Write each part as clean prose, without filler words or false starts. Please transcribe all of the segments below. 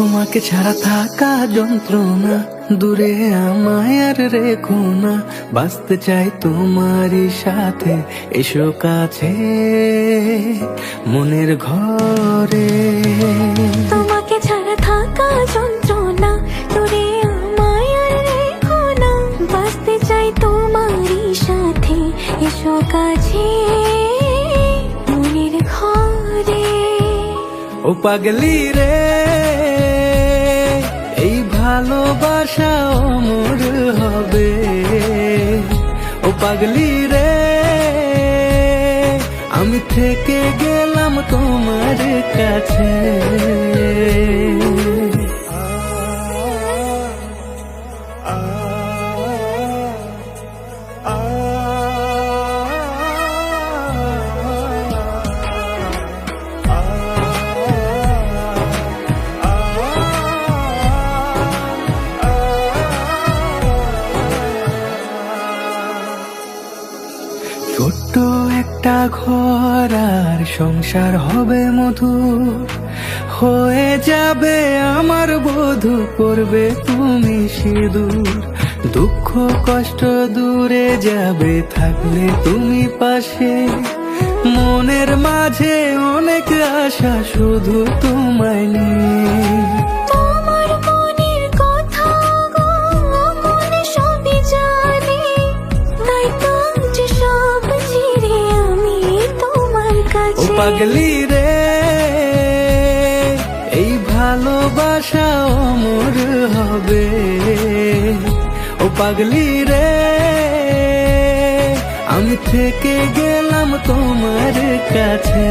তোমাকে ছাড়া থাকা যন্ত্রণা, দূরে আমায় আর রেখো না। বাঁচতে চাই তোমারই সাথে, এসো কাছে মনের ঘরে। তোমাকে ছাড়া থাকা যন্ত্রণা, দূরে আমায় আর রেখো না। বাঁচতে চাই তোমারই সাথে, এসো কাছে মনের ঘরে। ও পাগলি রে, এই ভালোবাসা অমর হবে। ও পাগলি রে, আমি থেকে গেলাম তোমার কাছে। ছোট্ট একটা ঘর আর সংসার হবে মধুর, হয়ে যাবে আমার বধূ, করবে তুমি সিঁদুর। দুঃখ কষ্ট দূরে যাবে থাকলে তুমি পাশে, মনের মাঝে অনেক আশা শুধু তোমায় নিয়ে। তোমার মনের কথা গো মনে সবই জানি, তাই তো যে সব ছেড়ে আমি তোমার ও কাছে। পাগলি রে, এই ভালোবাসা অমর হবে। ও পাগলি রে, আমি থেকে গেলাম তোমার কাছে।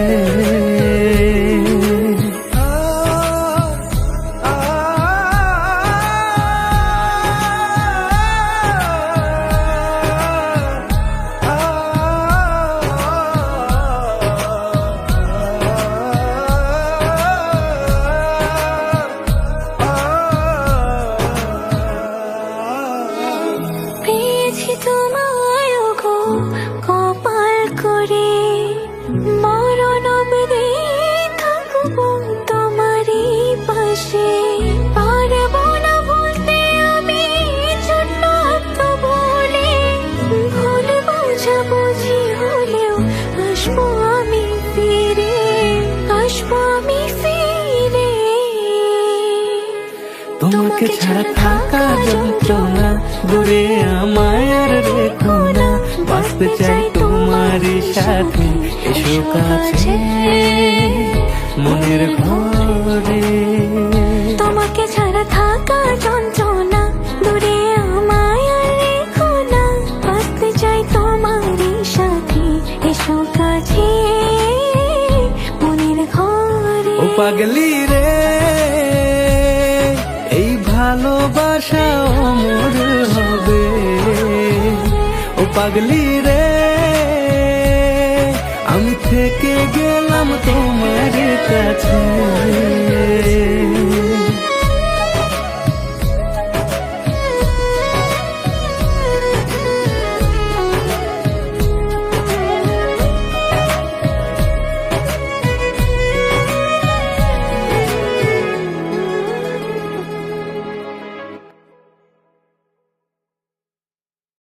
পেয়েছি তোমায় গো কপাল করে, মরণ অবধি থাকবো তোমারই পাশে। পারবো না বলতে আমি ছোট্ট একটা বলে, ভুল বোঝাবুঝি হলেও আসবো আমি ফিরে, আসবো আমি ফিরে। তোমাকে ছাড়া থাকা যন্ত্রণা, দূরে আমায় আর রেখো না। বাঁচতে চাই তোমারই সাথে, এসো কাছে মনের ঘরে। তোমাকে ছাড়া থাকা যন্ত্রণা, দূরে আমায় আর রেখো না। বাঁচতে চাই তোমারই সাথে, এসো কাছে মনের ঘরে। ও পাগলি রে, এই ভালোবাসা অমর হবে। ও পাগলি রে, আমি থেকে গেলাম তোমার কাছে।